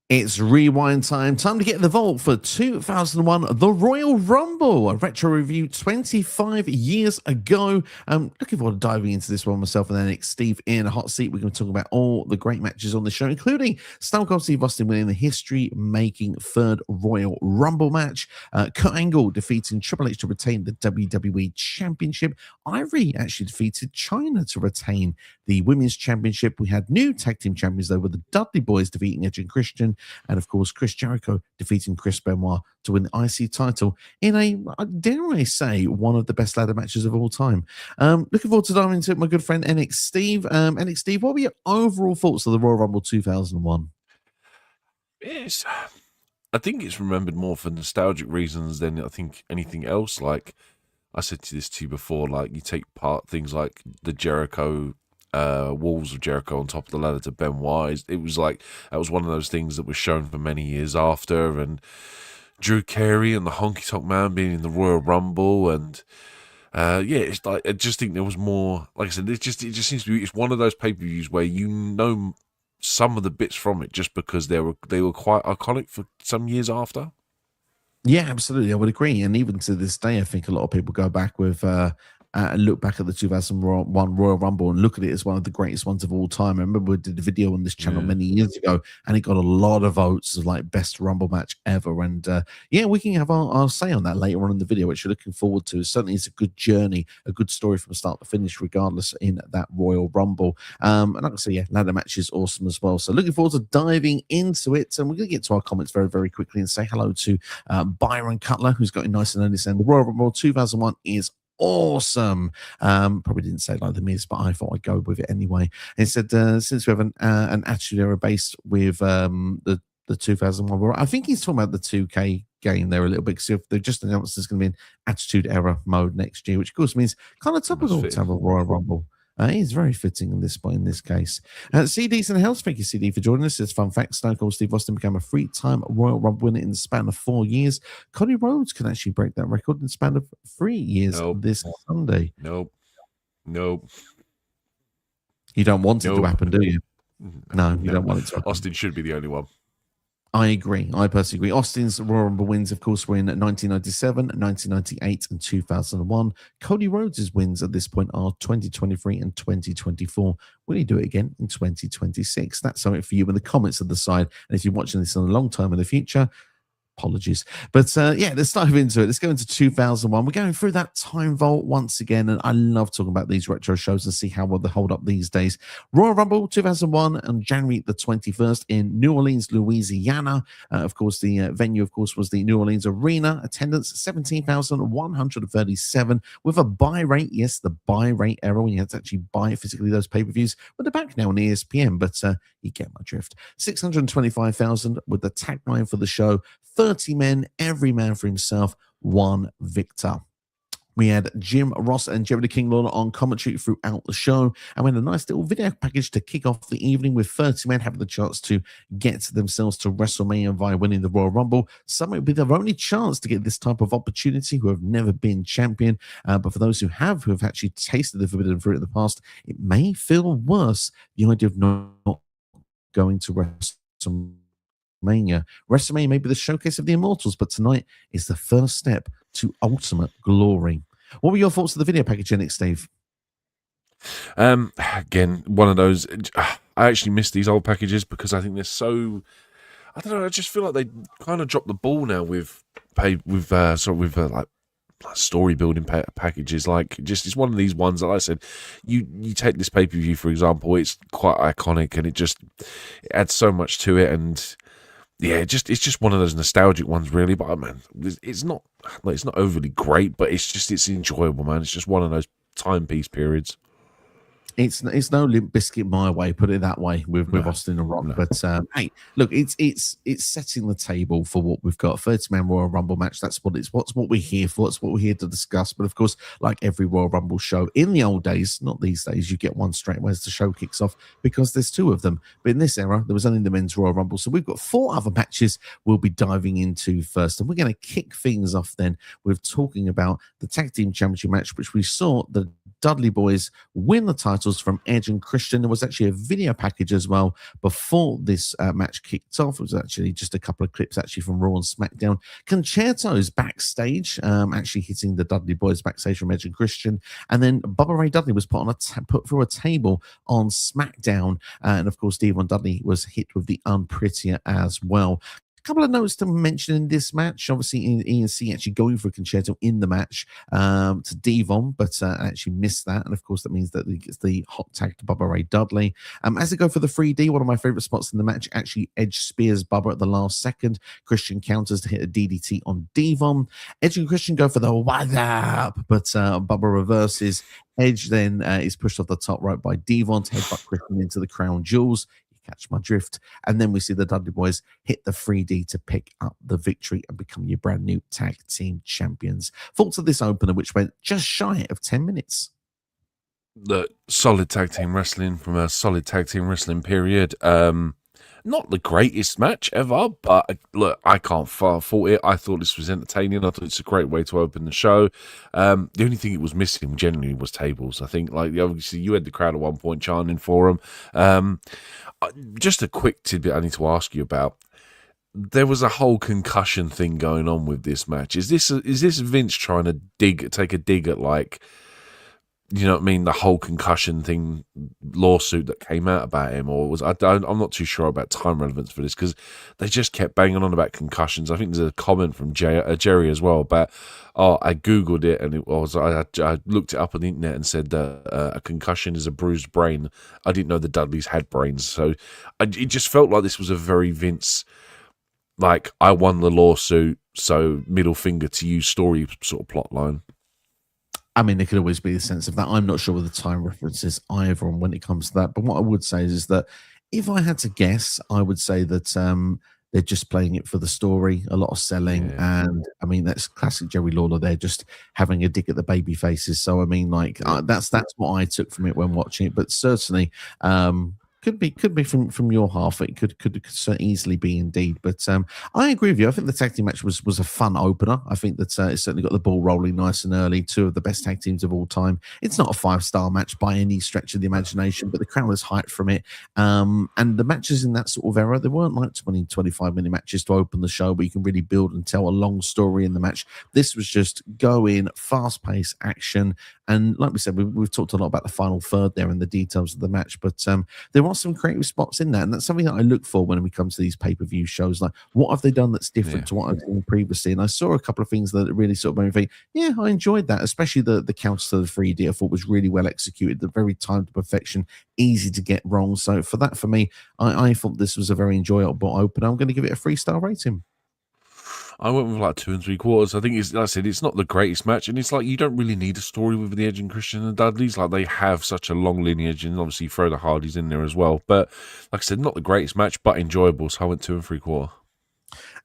It's rewind time. Time to get in the vault for 2001, the Royal Rumble, a retro review 25 years ago. Looking forward to diving into this one myself and then Steve in a hot seat. We're going to talk about all the great matches on the show, including Stone Cold Steve Austin winning the history-making third Royal Rumble match, Kurt Angle defeating Triple H to retain the WWE Championship. Ivory actually defeated Chyna to retain the Women's Championship. We had new tag team champions, though, with the Dudley Boyz defeating Edge and Christian. And of course, Chris Jericho defeating Chris Benoit to win the IC title in a, dare I say, one of the best ladder matches of all time. Looking forward to diving into it, my good friend NX Steve. NX Steve, what were your overall thoughts of the Royal Rumble 2001? Yes, I think it's remembered more for nostalgic reasons than I think anything else. Like I said to you before, like you take part things like the Jericho walls of Jericho on top of the ladder to Benoit. It was like that was one of those things that was shown for many years after, and Drew Carey and the Honky Tonk Man being in the Royal Rumble, and it's like I just think there was more. Like I said, it just seems to be it's one of those pay-per-views where you know some of the bits from it just because they were quite iconic for some years after. Yeah, absolutely, I would agree. And even to this day, I think a lot of people go back with and look back at the 2001 Royal Rumble and look at it as one of the greatest ones of all time. I remember we did a video on this channel many years ago, and it got a lot of votes of like best Rumble match ever. And we can have our say on that later on in the video, which you're looking forward to. Certainly, it's a good journey, a good story from start to finish, regardless in that Royal Rumble. And like I say, ladder match is awesome as well. So looking forward to diving into it. And we're going to get to our comments very, very quickly and say hello to Byron Cutler, who's got it nice and early saying the Royal Rumble 2001 is awesome. Probably didn't say it like the Miz, but I thought I'd go with it anyway. And it said since we have an Attitude Era based with the 2001, I think he's talking about the 2K game there a little bit, because they've just announced there's going to be an Attitude Era mode next year, which of course means kind of topical to have a Royal Rumble. He's very fitting in this case. CD's in the house. Thank you, CD, for joining us. It's fun fact. Stone Cold Steve Austin became a 3-time Royal Rumble winner in the span of 4 years. Cody Rhodes can actually break that record in the span of 3 years this Sunday. Nope. You don't want it to happen, do you? No, you don't want it to happen. Austin should be the only one. I agree. I personally agree. Austin's Royal Rumble wins, of course, were in 1997, 1998, and 2001. Cody Rhodes' wins at this point are 2023 and 2024. Will he do it again in 2026? That's something for you in the comments at the side. And if you're watching this in a long time in the future, apologies. But let's dive into it. Let's go into 2001. We're going through that time vault once again, and I love talking about these retro shows and see how well they hold up these days. Royal Rumble 2001 on January the 21st in New Orleans, Louisiana. Of course, the venue, of course, was the New Orleans Arena. Attendance 17,137 with a buy rate. Yes, the buy rate era when you had to actually buy physically those pay-per-views. But they're back now on ESPN, but you get my drift. 625,000 with the tagline for the show: 30 men, every man for himself, one victor. We had Jim Ross and Jerry the King Lawler on commentary throughout the show, and we had a nice little video package to kick off the evening with 30 men having the chance to get themselves to WrestleMania via winning the Royal Rumble. Some will be their only chance to get this type of opportunity who have never been champion, but for those who have actually tasted the forbidden fruit in the past, it may feel worse, the idea of not going to WrestleMania. WrestleMania may be the showcase of the Immortals, but tonight is the first step to ultimate glory. What were your thoughts of the video package, Nick, Steve? Again, one of those. I actually miss these old packages because I think they're so. I don't know. I just feel like they kind of dropped the ball now with story building packages. Like, just it's one of these ones that, like I said, you take this pay-per-view, for example, it's quite iconic and it adds so much to it, and it's just one of those nostalgic ones, really. But man, it's not overly great, but it's enjoyable, man. It's just one of those timepiece periods. It's no Limp Bizkit my way, put it that way, with Austin and Rock. No. But hey, look, it's setting the table for what we've got. 30-man Royal Rumble match. That's what it's. What's what we're here for. That's what we're here to discuss. But of course, like every Royal Rumble show in the old days, not these days, you get one straight away as the show kicks off because there's two of them. But in this era, there was only the men's Royal Rumble, so we've got 4 other matches we'll be diving into first, and we're going to kick things off then with talking about the Tag Team Championship match, which we saw the Dudley Boyz win the titles from Edge and Christian. There was actually a video package as well before this match kicked off. It was actually just a couple of clips actually from Raw and SmackDown. Concertos backstage, actually hitting the Dudley Boyz backstage from Edge and Christian. And then Bubba Ray Dudley was put through a table on SmackDown. And of course, Devon Dudley was hit with the Unprettier as well. A couple of notes to mention in this match. Obviously, ENC actually going for a concerto in the match to Devon, but actually missed that. And of course, that means that he gets the hot tag to Bubba Ray Dudley. As they go for the 3D, one of my favorite spots in the match, actually Edge spears Bubba at the last second. Christian counters to hit a DDT on Devon. Edge and Christian go for the what up, but Bubba reverses. Edge then is pushed off the top rope by Devon to headbutt Christian into the crown jewels. Catch my drift. And then we see the Dudley Boyz hit the 3D to pick up the victory and become your brand new tag team champions. Thoughts of this opener, which went just shy of 10 minutes. The solid tag team wrestling from a solid tag team wrestling period. Not the greatest match ever, but look, I can't fault it. I thought this was entertaining. I thought it's a great way to open the show. The only thing it was missing generally was tables. I think, like, obviously you had the crowd at one point chanting for them. Just a quick tidbit I need to ask you about. There was a whole concussion thing going on with this match. Is this Vince trying to take a dig at, like, you know what I mean, the whole concussion thing lawsuit that came out about him, or I'm not too sure about time relevance for this, because they just kept banging on about concussions. I think there's a comment from Jerry as well about, I googled it and I looked it up on the internet and said that a concussion is a bruised brain. I didn't know the Dudleys had brains, so it just felt like this was a very Vince, like, I won the lawsuit, so middle finger to you story sort of plot line. I mean, there could always be a sense of that. I'm not sure with the time references either on when it comes to that. But what I would say is that if I had to guess, I would say that they're just playing it for the story, a lot of selling. Yeah. And I mean, that's classic Jerry Lawler. They're just having a dig at the baby faces. So, I mean, like, that's what I took from it when watching it. But certainly, could be from your half. It could so easily be indeed. But I agree with you. I think the tag team match was a fun opener. I think that it certainly got the ball rolling nice and early. Two of the best tag teams of all time. It's not a 5-star match by any stretch of the imagination, but the crowd was hyped from it. And the matches in that sort of era, they weren't like 20, 25-minute matches to open the show, but you can really build and tell a long story in the match. This was just go in, fast-paced action. And like we said, we've talked a lot about the final third there and the details of the match, but there are some creative spots in that, and that's something that I look for when we come to these pay-per-view shows. Like, what have they done that's different to what I've seen previously? And I saw a couple of things that really sort of made me think, yeah, I enjoyed that, especially the counter to the 3D. I thought was really well executed, the very timed to perfection, easy to get wrong. So for me, I thought this was a very enjoyable opener. I'm going to give it a 3-star rating. I went with like 2 3/4. I think it's, like I said, it's not the greatest match, and it's like you don't really need a story with the Edge and Christian and Dudleys. Like, they have such a long lineage, and obviously you throw the Hardys in there as well. But like I said, not the greatest match, but enjoyable. So I went 2 3/4.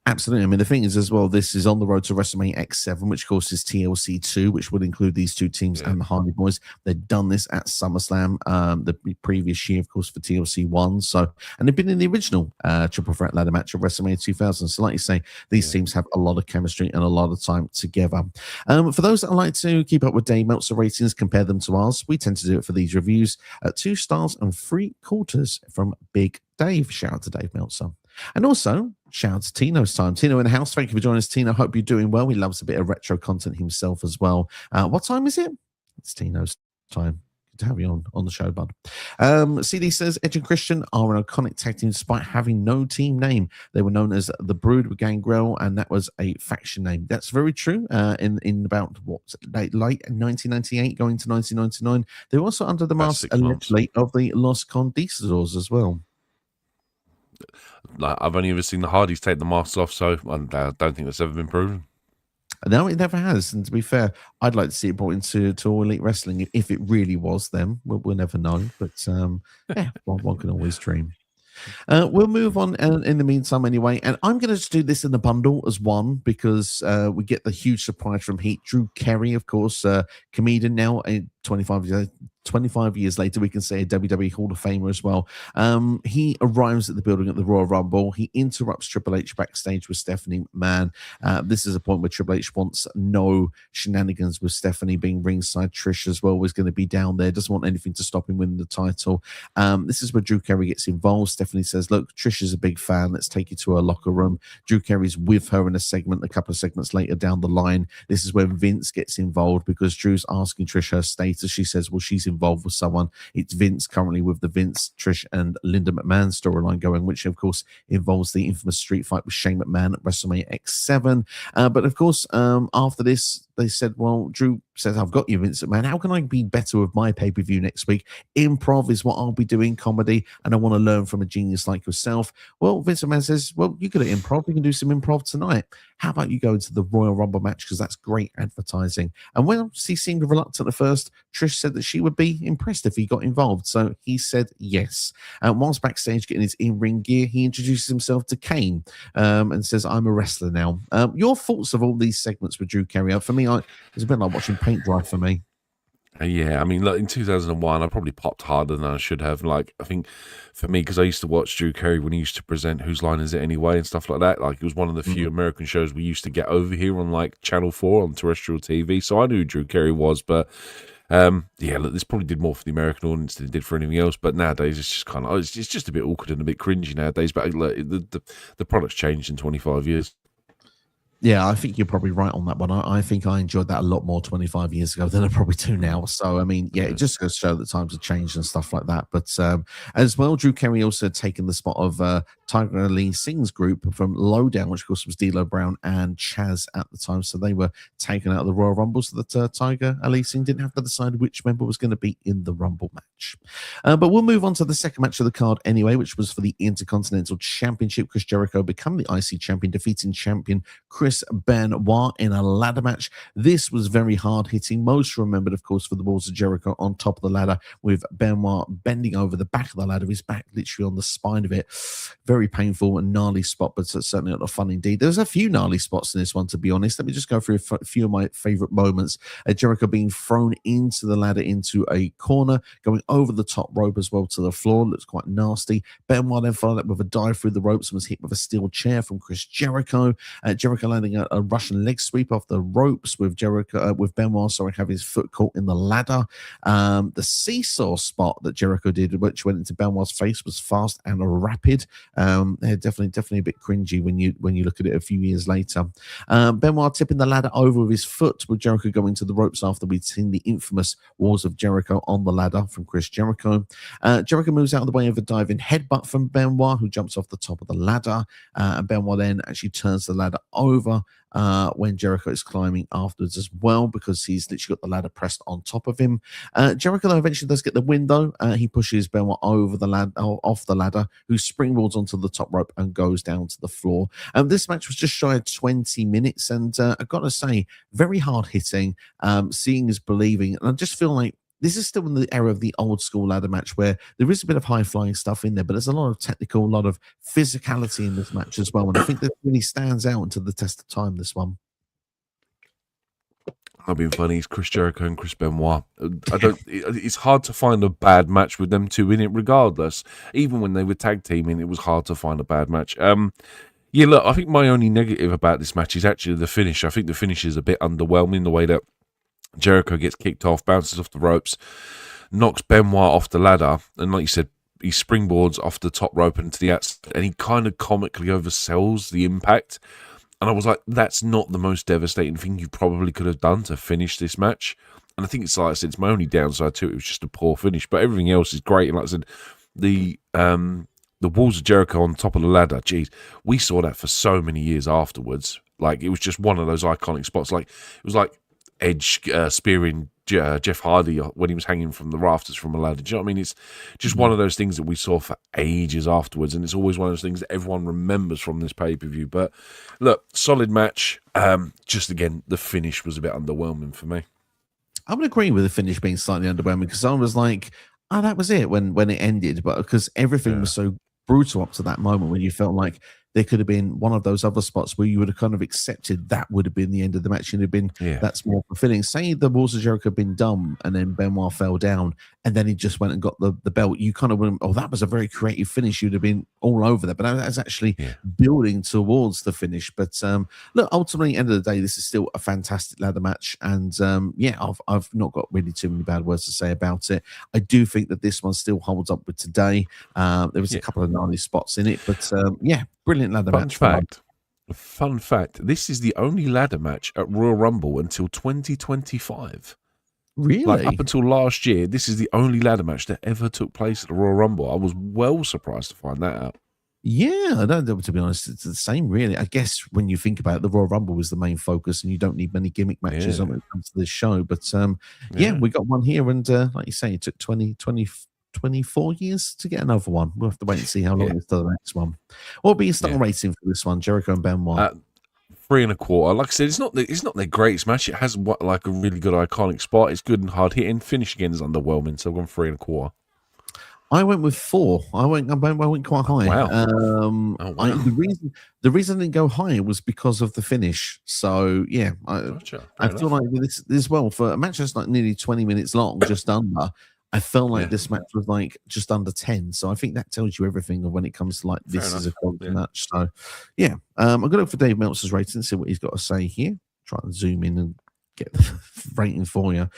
Absolutely. I mean, the thing is as well, this is on the road to WrestleMania X7, which of course is TLC 2, which would include these two teams and the Hardy Boys. They've done this at SummerSlam the previous year, of course, for TLC 1. So, and they've been in the original Triple Threat ladder match of WrestleMania 2000. So, like you say, these teams have a lot of chemistry and a lot of time together. For those that like to keep up with Dave Meltzer ratings, compare them to ours, we tend to do it for these reviews at 2 stars and 3/4 from Big Dave. Shout out to Dave Meltzer. And also, shout out to Tino's time. Tino in the house, thank you for joining us, Tino. Hope you're doing well. He loves a bit of retro content himself as well. What time is it? It's Tino's time. Good to have you on the show, bud. CD says, Edge and Christian are an iconic tag team despite having no team name. They were known as the Brood with Gangrel, and that was a faction name. That's very true. In about, late 1998 going to 1999. They were also under the mask, allegedly, of the Los Condistadors as well. Like, I've only ever seen the Hardys take the masks off, so I don't think that's ever been proven. No, it never has. And to be fair, I'd like to see it brought into All Elite Wrestling if it really was them. We'll never know. But yeah, one can always dream. We'll move on in the meantime anyway, and I'm going to just do this in the bundle as one because we get the huge surprise from Heat. Drew Carey, of course, comedian now, 25 years later, we can say a WWE Hall of Famer as well. He arrives at the building at the Royal Rumble. He interrupts Triple H backstage with Stephanie McMahon. This is a point where Triple H wants no shenanigans with Stephanie being ringside. Trish as well was going to be down there. Doesn't want anything to stop him winning the title. This is where Drew Carey gets involved. Stephanie says, look, Trish is a big fan. Let's take you to her locker room. Drew Carey's with her in a couple of segments later down the line. This is where Vince gets involved because Drew's asking Trish her status. She says, well, she's involved with someone. It's Vince currently with the Vince, Trish, and Linda McMahon storyline going, which of course involves the infamous street fight with Shane McMahon at WrestleMania X7. But of course, after this, they said, well, Drew says, I've got you, Vince McMahon. How can I be better with my pay-per-view next week? Improv is what I'll be doing, comedy, and I want to learn from a genius like yourself. Well, Vince McMahon says, well, you're good at improv. You can do some improv tonight. How about you go into the Royal Rumble match? Because that's great advertising. And when he seemed reluctant at first, Trish said that she would be impressed if he got involved. So he said yes. Whilst backstage getting his in-ring gear, he introduces himself to Kane and says, I'm a wrestler now. Your thoughts of all these segments with Drew Carey? For me, it's a bit like watching paint dry for me. Yeah, I mean, look, in 2001, I probably popped harder than I should have. Like, I think for me, because I used to watch Drew Carey when he used to present Whose Line Is It Anyway and stuff like that. Like, it was one of the few American shows we used to get over here on, like, Channel 4 on terrestrial TV. So I knew who Drew Carey was, but yeah, look, this probably did more for the American audience than it did for anything else. But nowadays, it's just kind of, it's just a bit awkward and a bit cringy nowadays. But look, the product's changed in 25 years. Yeah, I think you're probably right on that one. I think I enjoyed that a lot more 25 years ago than I probably do now. So, I mean, yeah, it just goes to show that times have changed and stuff like that. But as well, Drew Carey also had taken the spot of Tiger Ali Singh's group from Lowdown, which of course was D'Lo Brown and Chaz at the time. So they were taken out of the Royal Rumble so that Tiger Ali Singh didn't have to decide which member was going to be in the Rumble match. But we'll move on to the second match of the card anyway, which was for the Intercontinental Championship. Chris Jericho became the IC champion, defeating champion Chris Benoit in a ladder match. This was very hard hitting. Most remembered, of course, for the Balls of Jericho on top of the ladder with Benoit bending over the back of the ladder, his back literally on the spine of it. Very painful and gnarly spot, but certainly not a fun indeed. There's a few gnarly spots in this one, to be honest. Let me just go through a few of my favorite moments. Jericho being thrown into the ladder into a corner, going over the top rope as well to the floor. Looks quite nasty. Benoit then followed up with a dive through the ropes and was hit with a steel chair from Chris Jericho. Jericho landing a Russian leg sweep off the ropes with Benoit, having his foot caught in the ladder. The seesaw spot that Jericho did, which went into Benoit's face, was fast and rapid. Definitely a bit cringy when you look at it a few years later. Benoit tipping the ladder over with his foot, with Jericho going to the ropes after we'd seen the infamous Walls of Jericho on the ladder from Chris Jericho. Jericho moves out of the way of a diving headbutt from Benoit, who jumps off the top of the ladder. And Benoit then actually turns the ladder over when Jericho is climbing afterwards as well, because he's literally got the ladder pressed on top of him. Jericho though eventually does get the window. He pushes Benoit over the ladder, off the ladder, who springboards onto the top rope and goes down to the floor. This match was just shy of 20 minutes, and I've got to say, very hard hitting. Seeing is believing, and I just feel like this is still in the era of the old school ladder match where there is a bit of high flying stuff in there, but there's a lot of technical, a lot of physicality in this match as well. And I think that really stands out into the test of time, this one. I've been funny. It's Chris Jericho and Chris Benoit. It's hard to find a bad match with them two in it, regardless. Even when they were tag teaming, it was hard to find a bad match. Yeah, look, I think my only negative about this match is actually the finish. I think the finish is a bit underwhelming, the way that Jericho gets kicked off, bounces off the ropes, knocks Benoit off the ladder, and like you said, he springboards off the top rope into the outside, and he kind of comically oversells the impact. And I was like, that's not the most devastating thing you probably could have done to finish this match. And I think it's like I said, it's my only downside to it. It was just a poor finish, but everything else is great. And like I said, the Walls of Jericho on top of the ladder, geez, we saw that for so many years afterwards. Like, it was just one of those iconic spots. Like, it was like Edge spearing Jeff Hardy when he was hanging from the rafters from a ladder. Do you know what I mean? It's just one of those things that we saw for ages afterwards, and it's always one of those things that everyone remembers from this pay-per-view. But look, solid match. Just again, the finish was a bit underwhelming for me. I would agree with the finish being slightly underwhelming, because I was like, oh, that was it when it ended, but because everything was so brutal up to that moment, when you felt like there could have been one of those other spots where you would have kind of accepted that would have been the end of the match. You'd have been, that's more fulfilling. Say the Walls of Jericho had been done and then Benoit fell down and then he just went and got the belt. You kind of went, oh, that was a very creative finish. You'd have been all over that. But that's actually building towards the finish. But look, ultimately, end of the day, this is still a fantastic ladder match. And I've not got really too many bad words to say about it. I do think that this one still holds up with today. There was a couple of gnarly spots in it, but brilliant ladder match. Fun fact, this is the only ladder match at Royal Rumble until 2025. Really? Like, up until last year, this is the only ladder match that ever took place at the Royal Rumble. I was well surprised to find that out. Yeah, I don't know, to be honest, it's the same, really. I guess when you think about it, the Royal Rumble was the main focus, and you don't need many gimmick matches when it comes to this show. But we got one here, and like you say, it took 24 years to get another one. We'll have to wait and see how long it's to the next one. What will be your star rating for this one, Jericho and Benoit? 3 1/4. Like I said, it's not their greatest match. It has like a really good iconic spot. It's good and hard hitting. Finish again is underwhelming, so I've gone 3 1/4. I went with 4. I went quite high. Wow. The reason I didn't go higher was because of the finish. So I feel like this as well, for a match that's like nearly 20 minutes long, just under. I felt like this match was like just under 10. So I think that tells you everything when it comes to like this is a quality match. So I'm gonna look for Dave Meltzer's rating and see what he's got to say here. Try and zoom in and get the rating for you.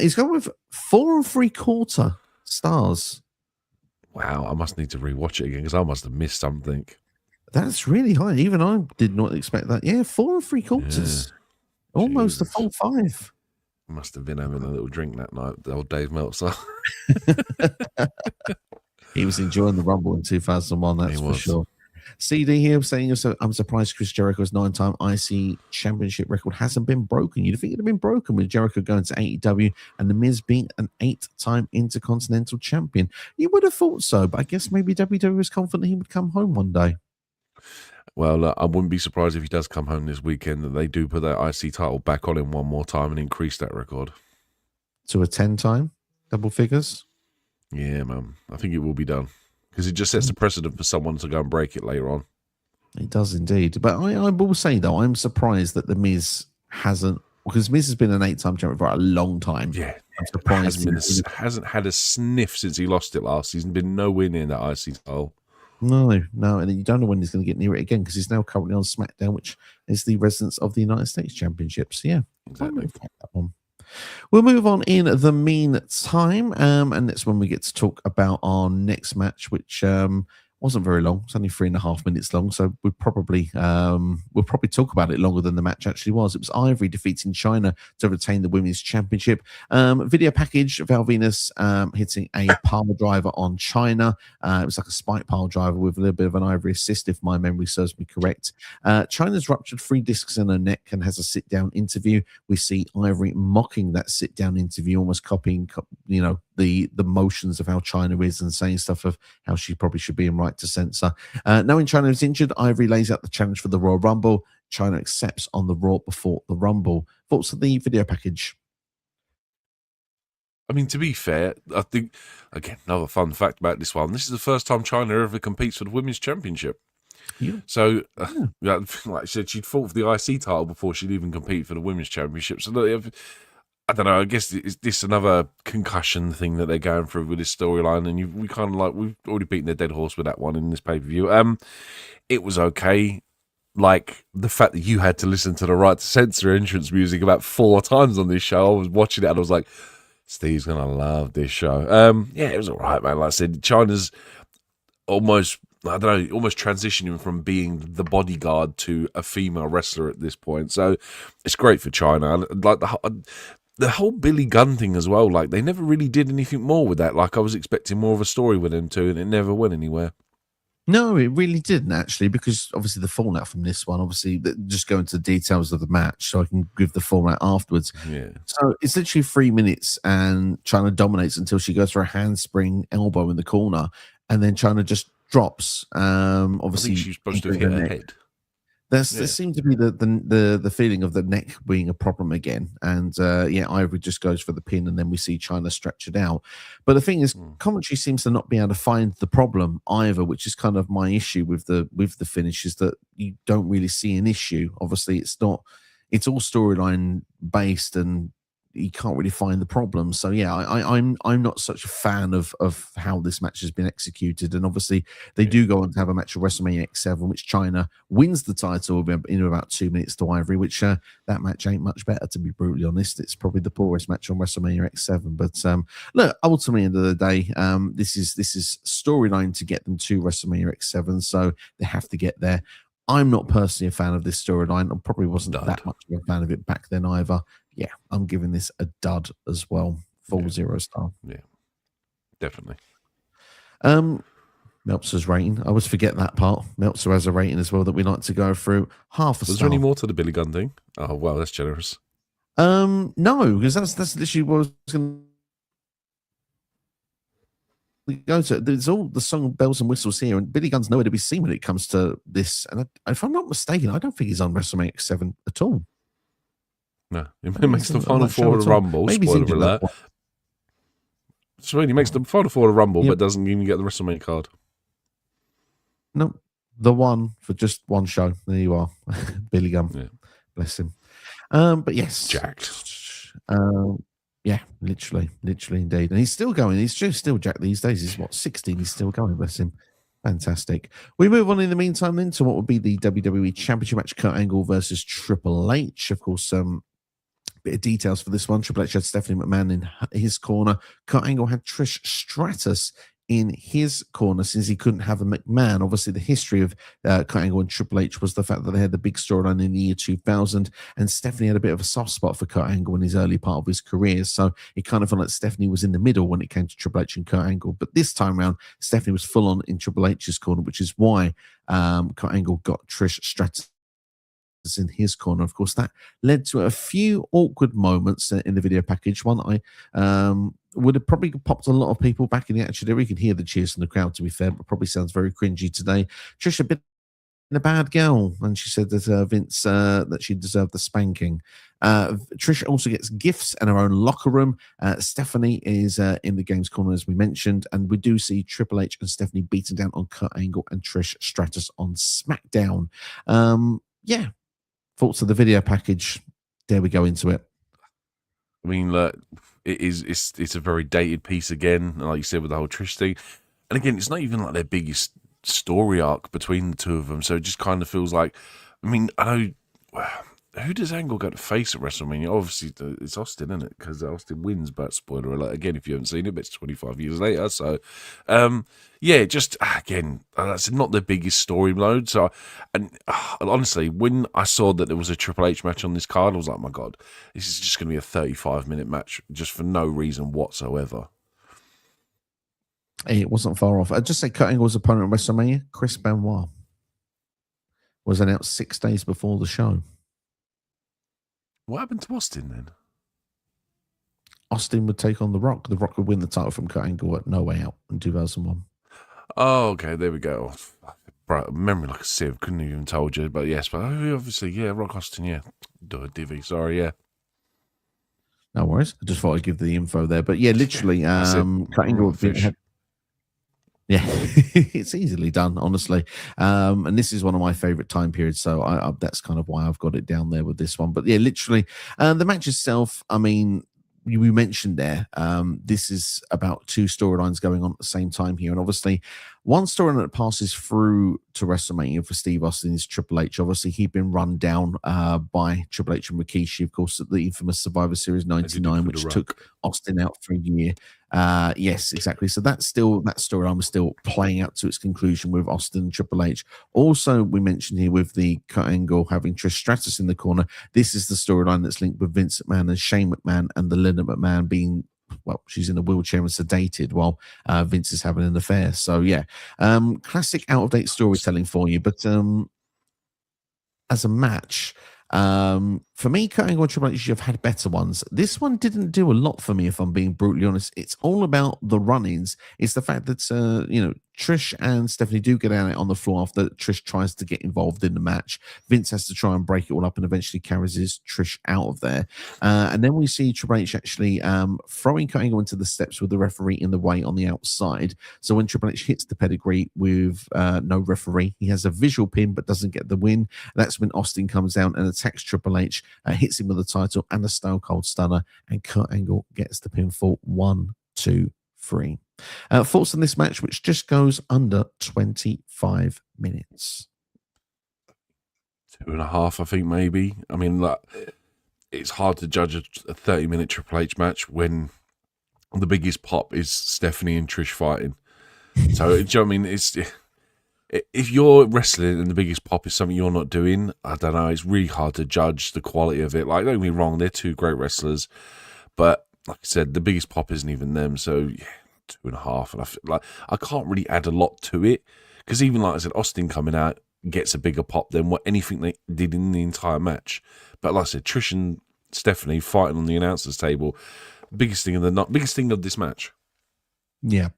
He's going with 4 3/4 stars. Wow, I must need to rewatch it again because I must have missed something. That's really high. Even I did not expect that. Yeah, 4 3/4. Almost a full 5. Must have been having a little drink that night, the old Dave Meltzer. He was enjoying the Rumble in 2001, that's for sure. CD here saying, I'm surprised Chris Jericho's 9-time IC championship record hasn't been broken. You'd think it'd have been broken with Jericho going to AEW and The Miz being an 8-time Intercontinental champion. You would have thought so, but I guess maybe WWE was confident he would come home one day. Well, I wouldn't be surprised if he does come home this weekend that they do put that IC title back on him one more time and increase that record. To a 10-time? Double figures? Yeah, man. I think it will be done. Because it just sets the precedent for someone to go and break it later on. It does indeed. But I will say, though, I'm surprised that The Miz hasn't, because Miz has been an 8-time champion for a long time. Yeah. I'm surprised. Hasn't had a sniff since he lost it last season. Been nowhere near that IC title. No, and you don't know when he's going to get near it again because he's now currently on SmackDown, which is the residence of the United States Championship. So, yeah, exactly. That one. We'll move on in the meantime, and that's when we get to talk about our next match, which wasn't very long. It's only 3.5 minutes long, so we'll probably talk about it longer than the match actually was. It was Ivory defeating Chyna to retain the Women's Championship. Video package, Val Venus hitting a pile driver on Chyna. It was like a spike pile driver with a little bit of an Ivory assist, if my memory serves me correct. Chyna's ruptured 3 discs in her neck and has a sit-down interview. We see Ivory mocking that sit-down interview, almost copying, the motions of how Chyna is and saying stuff of how she probably should be in right to censor. Knowing Chyna is injured, Ivory lays out the challenge for the Royal Rumble. Chyna accepts on the Raw before the Rumble. Thoughts of the video package? I mean, to be fair, I think, again, another fun fact about this one, this is the first time Chyna ever competes for the Women's Championship. Yeah. So, like I said, she'd fought for the IC title before she'd even compete for the Women's Championship. So, I don't know, I guess is this another concussion thing that they're going through with this storyline? And we've already beaten the dead horse with that one in this pay-per-view. It was okay. Like, the fact that you had to listen to the right to censor entrance music about 4 times on this show, I was watching it and I was like, Steve's going to love this show. It was all right, man. Like I said, Chyna's almost transitioning from being the bodyguard to a female wrestler at this point. So it's great for Chyna. Like the whole Billy Gunn thing as well. Like, they never really did anything more with that. Like, I was expecting more of a story with them too, and it never went anywhere. No, it really didn't actually, because obviously the fallout from this one, just go into the details of the match so I can give the format afterwards. Yeah. So it's literally 3 minutes and Chyna dominates until she goes for a handspring elbow in the corner, and then Chyna just drops. Obviously, I think she's supposed to hit her head. There seemed to be the feeling of the neck being a problem again, and Ivory just goes for the pin, and then we see Chyna stretch it out. But the thing is, commentary seems to not be able to find the problem either, which is kind of my issue with the finish, is that you don't really see an issue. Obviously, it's not. It's all storyline based, and you can't really find the problem. So yeah, I'm not such a fan of how this match has been executed. And obviously they do go on to have a match at WrestleMania X7, which Chyna wins the title in about 2 minutes to Ivory, which that match ain't much better, to be brutally honest. It's probably the poorest match on WrestleMania X7. But look, ultimately, end of the day, this is storyline to get them to WrestleMania X7, so they have to get there. I'm not personally a fan of this storyline. I probably wasn't that much of a fan of it back then either. Yeah, I'm giving this a dud as well. Full 0 star. Yeah, definitely. Meltzer's rating. I always forget that part. Meltzer has a rating as well that we like to go through. Half a star. Was there any more to the Billy Gunn thing? Oh, wow, that's generous. No, because that's literally what I was going to go to. There's all the song bells and whistles here, and Billy Gunn's nowhere to be seen when it comes to this. And if I'm not mistaken, I don't think he's on WrestleMania X7 at all. No, it makes the final four of the Rumble. Maybe spoiler alert. So he makes the final four of the Rumble, but doesn't even get the WrestleMania card. No, the one for just one show. There you are, Billy Gunn. Yeah. Bless him. But yes, jacked. Yeah, literally indeed, and he's still going. He's just still jacked these days. He's 16. He's still going. Bless him. Fantastic. We move on in the meantime then to what would be the WWE Championship match: Kurt Angle versus Triple H. Of course, bit of details for this one. Triple H had Stephanie McMahon in his corner. Kurt Angle had Trish Stratus in his corner, since he couldn't have a McMahon. Obviously, the history of Kurt Angle and Triple H was the fact that they had the big storyline in the year 2000, and Stephanie had a bit of a soft spot for Kurt Angle in his early part of his career. So it kind of felt like Stephanie was in the middle when it came to Triple H and Kurt Angle. But this time around, Stephanie was full on in Triple H's corner, which is why Kurt Angle got Trish Stratus in his corner. Of course, that led to a few awkward moments in the video package. One that I would have probably popped a lot of people back in the action there. You can hear the cheers from the crowd, to be fair, but probably sounds very cringy today. Trish a bit a bad girl, and she said that Vince that she deserved the spanking. Trish also gets gifts and her own locker room. Stephanie is in the game's corner, as we mentioned, and we do see Triple H and Stephanie beating down on Kurt Angle and Trish Stratus on SmackDown. Yeah, thoughts of the video package? There we go into it. I mean, look, it's a very dated piece again, like you said, with the whole Trish thing. And again, it's not even like their biggest story arc between the two of them, so it just kind of feels like, I mean, I know, who does Angle go to face at WrestleMania? Obviously, it's Austin, isn't it? Because Austin wins, but spoiler alert, again, if you haven't seen it, but it's 25 years later, so, yeah, just, again, that's not the biggest story mode, so, and honestly, when I saw that there was a Triple H match on this card, I was like, my God, this is just going to be a 35-minute match, just for no reason whatsoever. It wasn't far off. I'd just say Kurt Angle's opponent at WrestleMania, Chris Benoit, was announced 6 days before the show. What happened to Austin then? Austin would take on The Rock. The Rock would win the title from Kurt Angle at No Way Out in 2001. Oh, okay, there we go. Right, memory like a sieve, couldn't have even told you, but yes, but obviously, yeah, Rock Austin, yeah. Divvy, sorry, yeah. No worries. I just thought I'd give the info there. But yeah, literally, Kurt Angle had. Yeah, it's easily done, honestly. And this is one of my favorite time periods, so that's kind of why I've got it down there with this one. But yeah, literally, the match itself, I mean, we mentioned there, this is about 2 storylines going on at the same time here. And obviously, one storyline that passes through to WrestleMania for Steve Austin is Triple H. Obviously, he'd been run down by Triple H and Rikishi, of course, at the infamous Survivor Series 99, which took Austin out for a year. Yes, exactly. So that storyline was still playing out to its conclusion with Austin and Triple H. Also, we mentioned here with the Kurt Angle having Trish Stratus in the corner, this is the storyline that's linked with Vince McMahon and Shane McMahon, and the Linda McMahon being, well, she's in a wheelchair and sedated while Vince is having an affair. So yeah, classic out-of-date storytelling for you. But as a match, For me, Kurt Angle and Triple H have had better ones. This one didn't do a lot for me, if I'm being brutally honest. It's all about the run-ins. It's the fact that Trish and Stephanie do get out on the floor after Trish tries to get involved in the match. Vince has to try and break it all up and eventually carries his Trish out of there. And then we see Triple H actually throwing Kurt Angle into the steps with the referee in the way on the outside. So when Triple H hits the pedigree with no referee, he has a visual pin but doesn't get the win. That's when Austin comes down and attacks Triple H, hits him with the title and a Stone Cold Stunner, and Kurt Angle gets the pinfall. 1, 2, 3. Thoughts on this match, which just goes under 25 minutes? 2.5, I think, maybe. I mean, like, it's hard to judge a 30-minute Triple H match when the biggest pop is Stephanie and Trish fighting. So, do you know what I mean? If you're wrestling and the biggest pop is something you're not doing, I don't know, it's really hard to judge the quality of it. Like, don't get me wrong, they're two great wrestlers, but like I said, the biggest pop isn't even them. So, yeah, 2.5, and I feel like I can't really add a lot to it, because even like I said, Austin coming out gets a bigger pop than what anything they did in the entire match. But like I said, Trish and Stephanie fighting on the announcers table, biggest thing of this match. Yeah,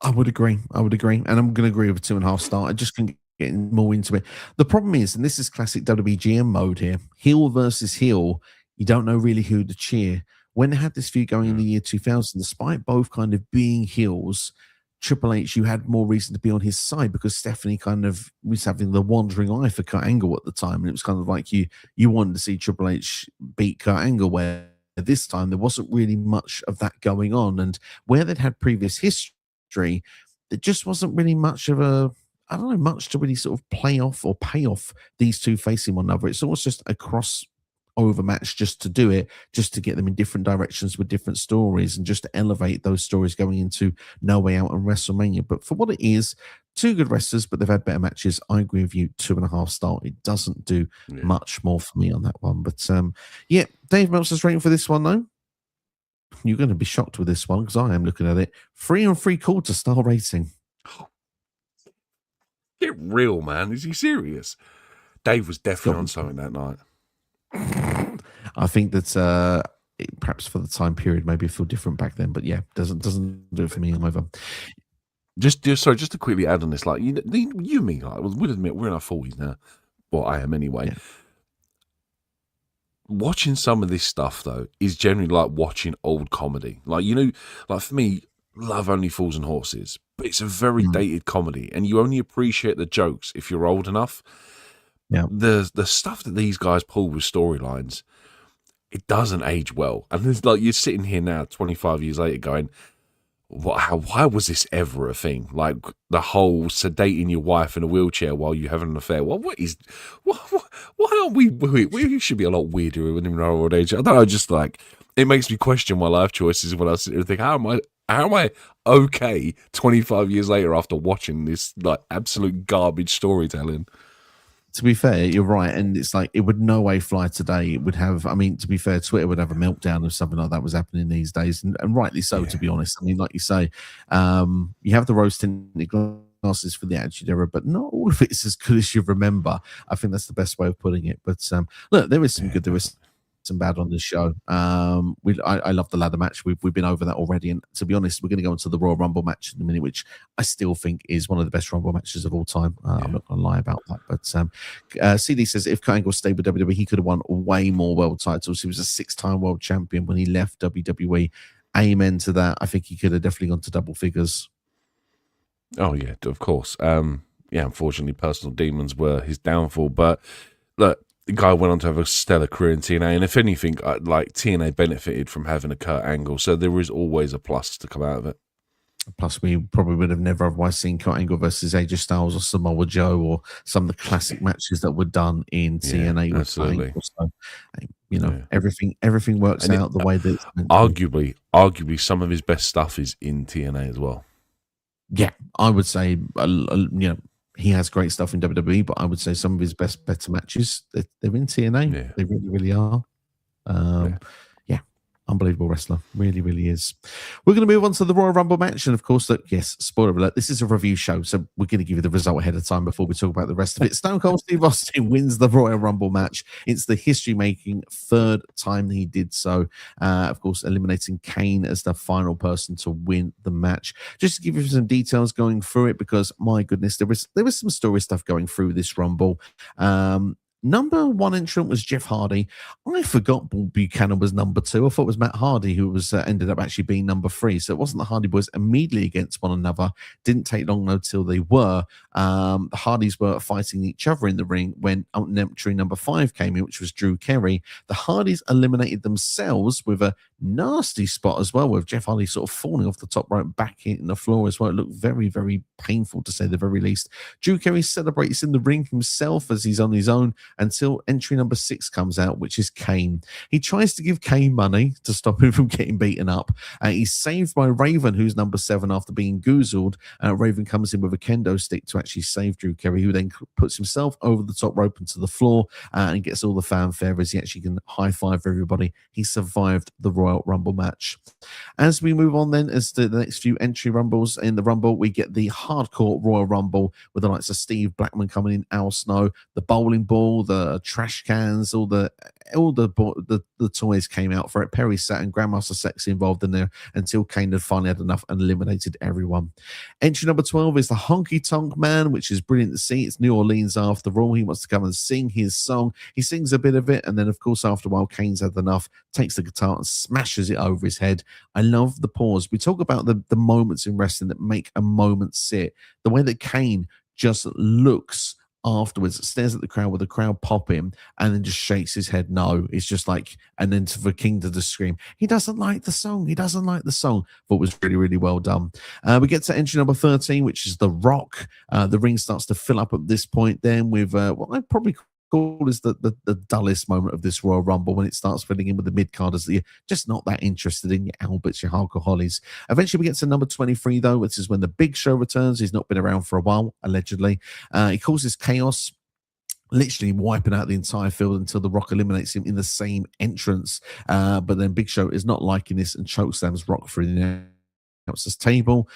I would agree. And I'm going to agree with 2.5 star. I just can get more into it. The problem is, and this is classic WWE GM mode here, heel versus heel, you don't know really who to cheer. When they had this feud going in the year 2000, despite both kind of being heels, Triple H, you had more reason to be on his side because Stephanie kind of was having the wandering eye for Kurt Angle at the time. And it was kind of like you wanted to see Triple H beat Kurt Angle, where this time there wasn't really much of that going on. And where they'd had previous history, there just wasn't really much of much to really sort of play off or pay off these two facing one another. It's almost just a cross over match just to do it, just to get them in different directions with different stories and just to elevate those stories going into No Way Out and WrestleMania. But for what it is, two good wrestlers, but they've had better matches. I agree with you, 2.5 star. It doesn't do much more for me on that one. But Dave Meltzer's rating for this one, though. You're going to be shocked with this one because I am looking at it. 3 3/4 star rating. Get real, man. Is he serious? Dave was definitely on something that night. I think that perhaps for the time period, maybe it feel different back then, but yeah, doesn't do it for me either. Just to quickly add on this, like you me, like we'll admit we're in our 40s now. Well, I am anyway. Yeah. Watching some of this stuff though is generally like watching old comedy. Like like for me, Love Only Fools and Horses, but it's a very dated comedy, and you only appreciate the jokes if you're old enough. Yeah, the stuff that these guys pull with storylines, it doesn't age well. And it's like you're sitting here now, 25 years later, going, why was this ever a thing? Like the whole sedating your wife in a wheelchair while you're having an affair. Why aren't we should be a lot weirder when in our old age. I don't know, just like it makes me question my life choices when I sit here and think, how am I okay 25 years later after watching this like absolute garbage storytelling? To be fair, you're right, and it's like it would no way fly today. It would have, I mean, to be fair, Twitter would have a meltdown if something like that was happening these days, and rightly so. To be honest, I mean, like you say, you have the rose-tinted glasses for the Attitude Era, but not all of it is as good as you remember. I think that's the best way of putting it. But look, there is some good, there is some bad on this show. I love the ladder match. We've been over that already, and to be honest, we're going to go into the Royal Rumble match in a minute, which I still think is one of the best Rumble matches of all time. I'm not going to lie about that. But CD says if Kurt Angle stayed with WWE, he could have won way more world titles. He was a 6-time world champion when he left WWE. Amen to that. I think he could have definitely gone to double figures. Oh yeah, of course. Unfortunately, personal demons were his downfall. But look, the guy went on to have a stellar career in TNA, and if anything, like TNA benefited from having a Kurt Angle, so there is always a plus to come out of it. Plus, we probably would have never otherwise seen Kurt Angle versus AJ Styles or Samoa Joe or some of the classic matches that were done in TNA. Absolutely. So, everything works and out the way that it's meant to. Arguably, some of his best stuff is in TNA as well. Yeah, I would say, he has great stuff in WWE, but I would say some of his better matches, they're in TNA. Yeah. They really, really are. Unbelievable wrestler. Really, really is. We're going to move on to the Royal Rumble match. And of course, look, yes, spoiler alert, this is a review show. So we're going to give you the result ahead of time before we talk about the rest of it. Stone Cold Steve Austin wins the Royal Rumble match. It's the history-making third time he did so. Of course, eliminating Kane as the final person to win the match. Just to give you some details going through it, because my goodness, there was some story stuff going through this Rumble. Number one entrant was Jeff Hardy. I forgot Buchanan was number two. I thought it was Matt Hardy who was ended up actually being number three. So it wasn't the Hardy Boys immediately against one another. Didn't take long until they were. The Hardys were fighting each other in the ring when entry number 5 came in, which was Drew Carey. The Hardys eliminated themselves with a nasty spot as well, with Jeff Hardy sort of falling off the top rope, back hitting the floor as well. It looked very, very painful to say the very least. Drew Carey celebrates in the ring himself as he's on his own until entry number 6 comes out, which is Kane. He tries to give Kane money to stop him from getting beaten up. He's saved by Raven, who's number 7, after being goozled. Raven comes in with a kendo stick to actually save Drew Carey, who then puts himself over the top rope into the floor and gets all the fanfare as he actually can high-five everybody. He survived the Royal Rumble match. As we move on then, as to the next few entry Rumbles in the Rumble, we get the hardcore Royal Rumble with the likes of Steve Blackman coming in, Al Snow, the bowling ball, the trash cans, all the toys came out for it. Perry Sat and Grandmaster Sexy involved in there until Kane had finally had enough and eliminated everyone. Entry number 12 is the Honky Tonk Man, which is brilliant to see. It's New Orleans after all. He wants to come and sing his song. He sings a bit of it, and then of course after a while Kane's had enough, takes the guitar and smashes it over his head. I love the pause. We talk about the moments in wrestling that make a moment sit. The way that Kane just looks afterwards, stares at the crowd with the crowd popping, and then just shakes his head no. It's just like, and then for King to just scream, he doesn't like the song. He doesn't like the song. But it was really, really well done. We get to entry number 13, which is The Rock. The ring starts to fill up at this point then with what I'd probably call is the dullest moment of this Royal Rumble, when it starts filling in with the mid-carders that you're just not that interested in, your Alberts, your Haku Hollies. Eventually we get to number 23 though, which is when the Big Show returns. He's not been around for a while, allegedly. He causes chaos, literally wiping out the entire field until The Rock eliminates him in the same entrance. But then Big Show is not liking this and chokeslams Rock through the announcer's table.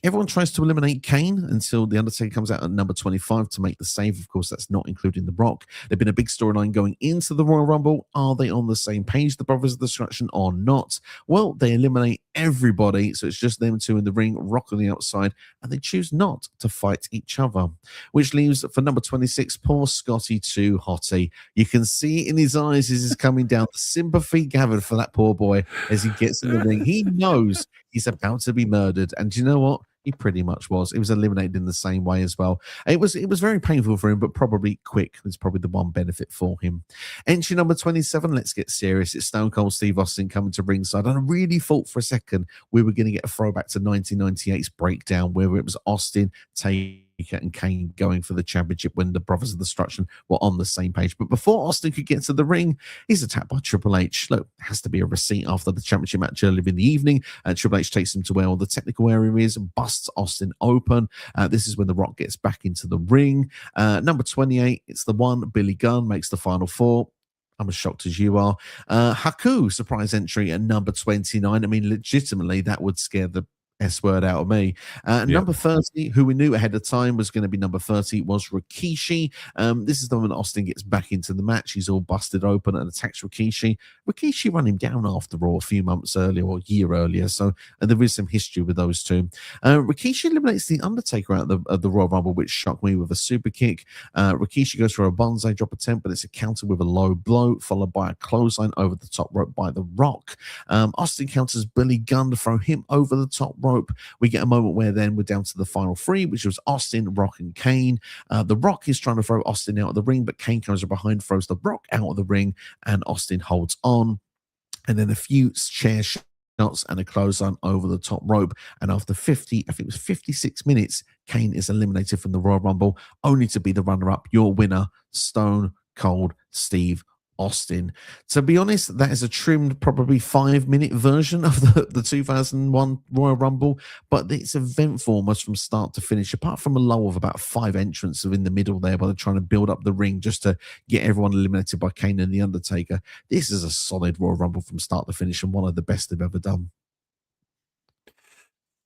Everyone tries to eliminate Kane until The Undertaker comes out at number 25 to make the save. Of course, that's not including The Rock. There's been a big storyline going into the Royal Rumble. Are they on the same page, the Brothers of Destruction, or not? Well, they eliminate everybody, so it's just them two in the ring, Rock on the outside, and they choose not to fight each other, which leaves for number 26, poor Scotty 2 Hottie. You can see in his eyes as he's coming down, the sympathy gathered for that poor boy as he gets in the ring. He knows he's about to be murdered, and do you know what? He pretty much was. He was eliminated in the same way as well. It was very painful for him, but probably quick. It's probably the one benefit for him. Entry number 27, let's get serious. It's Stone Cold Steve Austin coming to ringside. And I really thought for a second we were going to get a throwback to 1998's breakdown, where it was Austin, Taker, and Kane going for the championship when the Brothers of Destruction were on the same page. But before Austin could get to the ring, he's attacked by Triple H. Look, has to be a receipt after the championship match earlier in the evening. Triple H takes him to where all the technical area is and busts Austin open. This is when The Rock gets back into the ring. Number 28, it's the one. Billy Gunn makes the final 4. I'm as shocked as you are. Haku, surprise entry at number 29. I mean, legitimately, that would scare the S-word out of me. Number 30, who we knew ahead of time was going to be number 30, was Rikishi. This is the one Austin gets back into the match. He's all busted open and attacks Rikishi. Rikishi run him down after all a few months earlier or a year earlier, so there is some history with those two. Rikishi eliminates the Undertaker out of the Royal Rumble, which shocked me with a super kick. Rikishi goes for a bonsai drop attempt, but it's a counter with a low blow, followed by a clothesline over the top rope by The Rock. Austin counters Billy Gunn to throw him over the top rope. We get a moment where then we're down to the final 3, which was Austin, Rock, and Kane. The Rock is trying to throw Austin out of the ring, but Kane comes from behind, throws The Rock out of the ring, and Austin holds on. And then a few chair shots and a clothesline over the top rope. And after 50, I think it was 56 minutes, Kane is eliminated from the Royal Rumble, only to be the runner-up, your winner, Stone Cold Steve Austin. To be honest, that is a trimmed, probably 5-minute version of the 2001 Royal Rumble, but it's eventful almost from start to finish, apart from a lull of about 5 entrants in the middle there while they're trying to build up the ring just to get everyone eliminated by Kane and The Undertaker. This is a solid Royal Rumble from start to finish and one of the best they've ever done.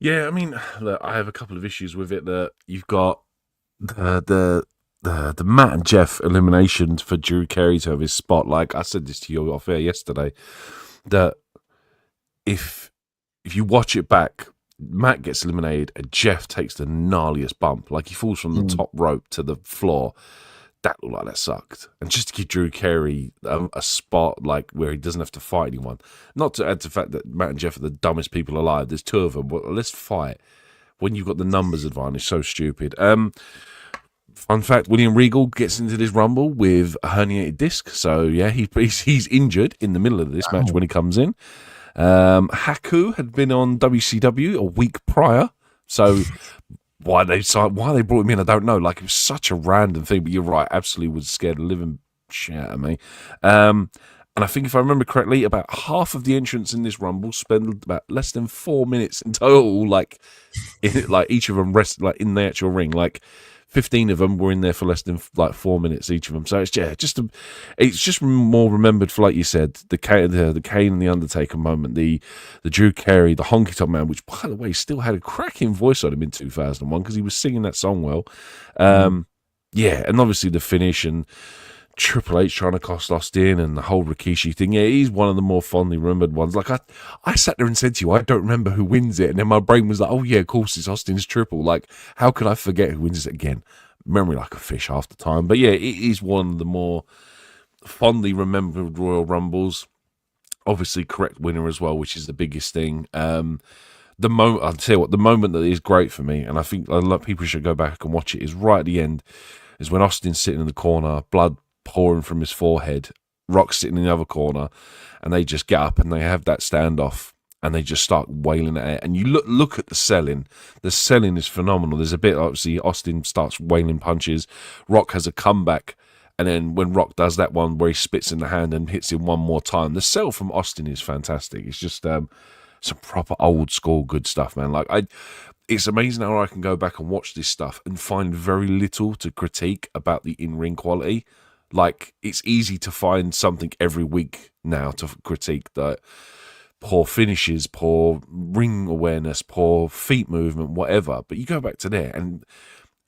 Yeah, I mean, look, I have a couple of issues with it. That you've got the Matt and Jeff elimination for Drew Carey to have his spot. Like I said this to you off air yesterday, that if you watch it back, Matt gets eliminated and Jeff takes the gnarliest bump. Like he falls from the top rope to the floor. That looked like that sucked. And just to give Drew Carey a spot like where he doesn't have to fight anyone. Not to add to the fact that Matt and Jeff are the dumbest people alive. There's 2 of them. Well, let's fight. When you've got the numbers advantage, so stupid. Fun fact, William Regal gets into this Rumble with a herniated disc. So, yeah, he's injured in the middle of this match when he comes in. Haku had been on WCW a week prior. So... Why they brought him in, I don't know. Like, it was such a random thing, but you're right, absolutely was scared of living shit out of me. And I think if I remember correctly, about half of the entrants in this Rumble spend about less than 4 minutes in total, like each of them rest like in the actual ring. Like 15 of them were in there for less than like 4 minutes each of them. So it's just more remembered for, like you said, the Kane and the Undertaker moment, the Drew Carey, the Honky Tonk Man, which by the way still had a cracking voice on him in 2001 because he was singing that song well. Yeah, and obviously the finish and Triple H trying to cost Austin and the whole Rikishi thing. Yeah, he's one of the more fondly remembered ones. Like I sat there and said to you, I don't remember who wins it. And then my brain was like, oh yeah, of course it's Austin's triple. Like, how could I forget who wins it again? Memory like a fish half the time. But yeah, it is one of the more fondly remembered Royal Rumbles. Obviously correct winner as well, which is the biggest thing. I'll tell you what, the moment that is great for me, and I think a lot of people should go back and watch it, is right at the end, is when Austin's sitting in the corner, blood pouring from his forehead, Rock sitting in the other corner, and they just get up and they have that standoff and they just start wailing at it. And you look at the selling. The selling is phenomenal. There's a bit, obviously, Austin starts wailing punches. Rock has a comeback. And then when Rock does that one where he spits in the hand and hits him one more time, the sell from Austin is fantastic. It's just some proper old school good stuff, man. Like it's amazing how I can go back and watch this stuff and find very little to critique about the in-ring quality. Like, it's easy to find something every week now to critique that poor finishes, poor ring awareness, poor feet movement, whatever. But you go back to there and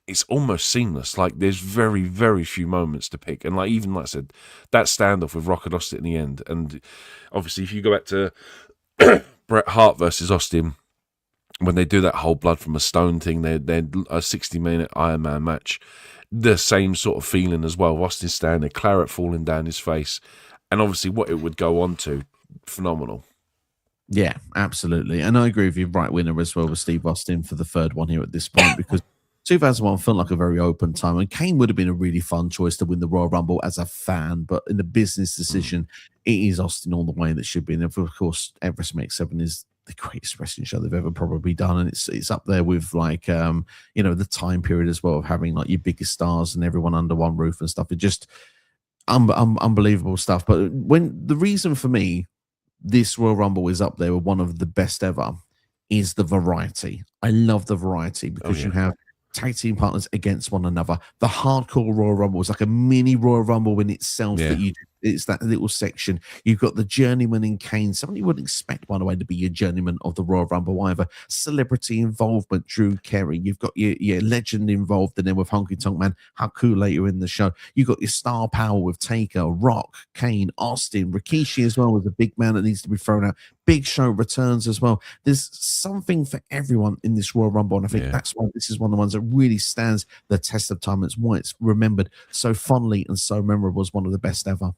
it's almost seamless. Like, there's very, very few moments to pick. And like I said, that standoff with Rock and Austin in the end. And obviously, if you go back to Bret Hart versus Austin, when they do that whole blood from a stone thing, they're a 60-minute Iron Man match. The same sort of feeling as well. Austin standing there, claret falling down his face, and obviously what it would go on to, phenomenal. Yeah, absolutely. And I agree with you, right winner as well with Steve Austin for the third one here at this point, because 2001 felt like a very open time, and Kane would have been a really fun choice to win the Royal Rumble as a fan, but in the business decision, it is Austin all the way that should be. And of course, Everest Make 7 is the greatest wrestling show they've ever probably done, and it's up there with like the time period as well of having like your biggest stars and everyone under one roof and stuff. It just unbelievable stuff. But when the reason for me this Royal Rumble is up there with one of the best ever is the variety. I love the variety because you have tag team partners against one another. The hardcore Royal Rumble is like a mini Royal Rumble in itself. It's that little section. You've got the journeyman in Kane. Someone you wouldn't expect, by the way, to be your journeyman of the Royal Rumble either. Celebrity involvement, Drew Carey. You've got your legend involved, and then with Honky Tonk Man, Haku later in the show. You've got your star power with Taker, Rock, Kane, Austin, Rikishi as well as a big man that needs to be thrown out. Big Show returns as well. There's something for everyone in this Royal Rumble, and I think that's why this is one of the ones that really stands the test of time. It's why it's remembered so fondly and so memorable as one of the best ever.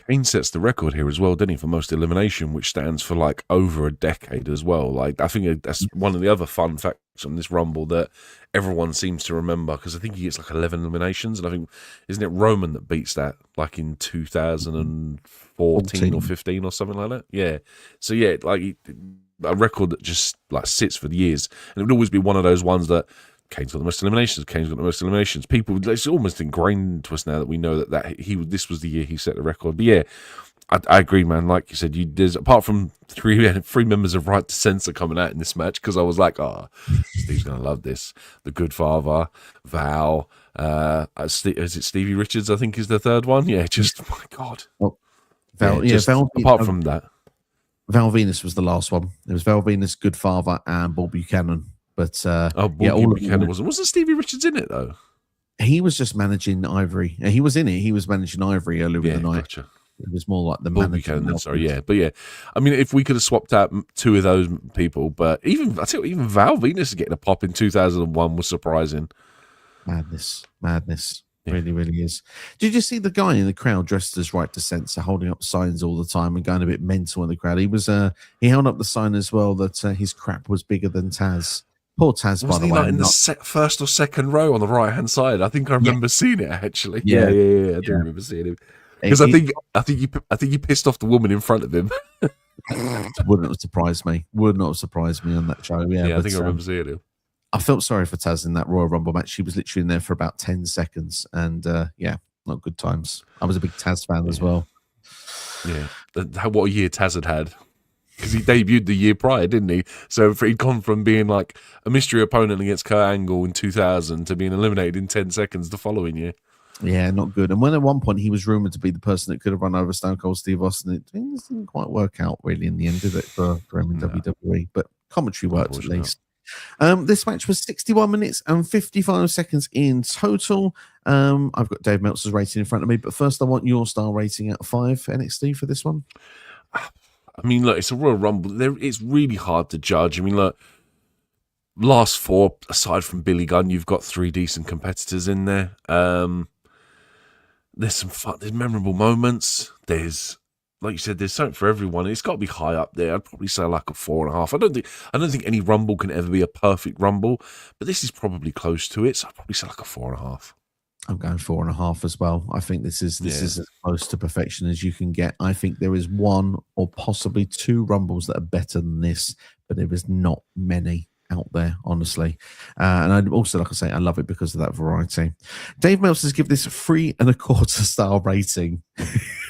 Kane sets the record here as well, didn't he, for most elimination, which stands for like over a decade as well. Like, I think that's one of the other fun facts on this Rumble that everyone seems to remember, because I think he gets like 11 eliminations, and I think, isn't it Roman that beats that like in 2014 or 15 or something like that? Yeah. So yeah, like a record that just like sits for the years, and it would always be one of those ones that Kane's got the most eliminations. Kane's got the most eliminations. People, it's almost ingrained to us now that we know that this was the year he set the record. But yeah, I agree, man. Like you said, there's apart from three members of Right to Censor coming out in this match, because I was like, Steve's gonna love this. The Good Father, Val, is it Stevie Richards? I think is the third one. Yeah, just my God. Well, Val, apart from that, Val Venus was the last one. It was Val Venus, Good Father, and Bull Buchanan. But Buchanan wasn't Stevie Richards in it though. He was just managing Ivory. He was in it. He was managing Ivory earlier in the night. Gotcha. It was more like the Bull manager. Buchanan, sorry, yeah. But yeah, I mean, if we could have swapped out two of those people, but even Val Venus getting a pop in 2001 was surprising. Madness. Yeah. Really, really is. Did you see the guy in the crowd dressed as Right to Censor holding up signs all the time and going a bit mental in the crowd? He held up the sign as well that his crap was bigger than Taz. Poor Taz, by the way. Like in the first or second row on the right hand side? I think I remember seeing it actually. Yeah. I do remember seeing him. Because I think he pissed off the woman in front of him. Would not have surprised me. Would not have surprised me on that show. Yeah, I think I remember seeing him. I felt sorry for Taz in that Royal Rumble match. She was literally in there for about 10 seconds, and not good times. I was a big Taz fan as well. Yeah, what a year Taz had. Because he debuted the year prior, didn't he? So he'd gone from being like a mystery opponent against Kurt Angle in 2000 to being eliminated in 10 seconds the following year. Yeah, not good. And when at one point he was rumored to be the person that could have run over Stone Cold Steve Austin, things didn't quite work out really in the end, did it, for him in WWE? But commentary worked at least. This match was 61 minutes and 55 seconds in total. I've got Dave Meltzer's rating in front of me, but first I want your star rating out of 5 NXT for this one. I mean, look, it's a Royal Rumble. It's really hard to judge. I mean, look, last 4, aside from Billy Gunn, you've got 3 decent competitors in there. There's some fun, there's memorable moments. There's, like you said, there's something for everyone. It's got to be high up there. I'd probably say like a 4.5. I don't think any Rumble can ever be a perfect Rumble, but this is probably close to it. So I'd probably say like a 4.5. I'm going 4.5 as well. I think this is as close to perfection as you can get. I think there is 1 or possibly 2 Rumbles that are better than this, but there is not many out there, honestly. And I also, like I say, I love it because of that variety. Dave Meltzer's give this 3.25 star rating.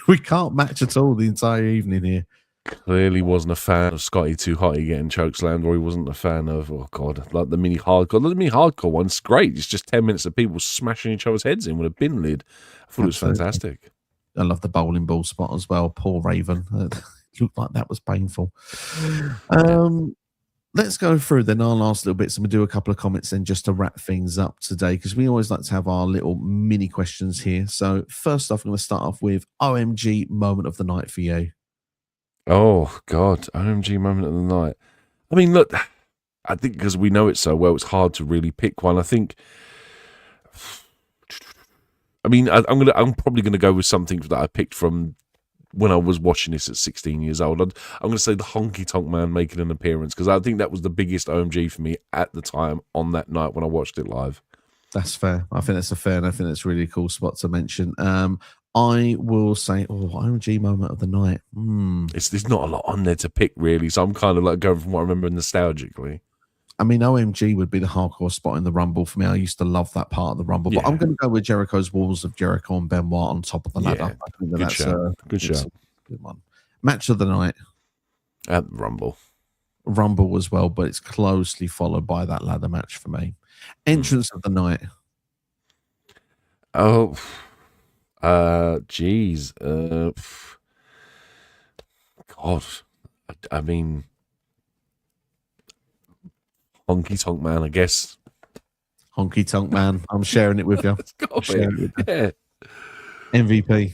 We can't match at all the entire evening here. Clearly wasn't a fan of Scotty 2 Hotty getting chokeslammed, or he wasn't a fan of, like the mini hardcore. The mini hardcore one's great. It's just 10 minutes of people smashing each other's heads in with a bin lid. I thought it was fantastic. I love the bowling ball spot as well. Poor Raven. It looked like that was painful. Let's go through then our last little bits, and we'll do a couple of comments then just to wrap things up today, because we always like to have our little mini questions here. So first off, I'm going to start off with OMG moment of the night for you. Oh, God. OMG moment of the night. I mean, look, I think because we know it so well, it's hard to really pick one. I'm probably going to go with something that I picked from when I was watching this at 16 years old. I'm going to say the Honky Tonk Man making an appearance, because I think that was the biggest OMG for me at the time on that night when I watched it live. That's fair. I think that's a fair, and I think that's a really cool spot to mention. I will say, OMG moment of the night. There's not a lot on there to pick, really, so I'm kind of like going from what I remember nostalgically. I mean, OMG would be the hardcore spot in the Rumble for me. I used to love that part of the Rumble, but I'm going to go with Jericho's Walls of Jericho and Benoit on top of the ladder. I think good show. Good one. Match of the night. At Rumble as well, but it's closely followed by that ladder match for me. Entrance of the night. Geez. God. I mean, Honky Tonk Man, I guess. Honky Tonk Man. I'm sharing it with you. Yeah. MVP.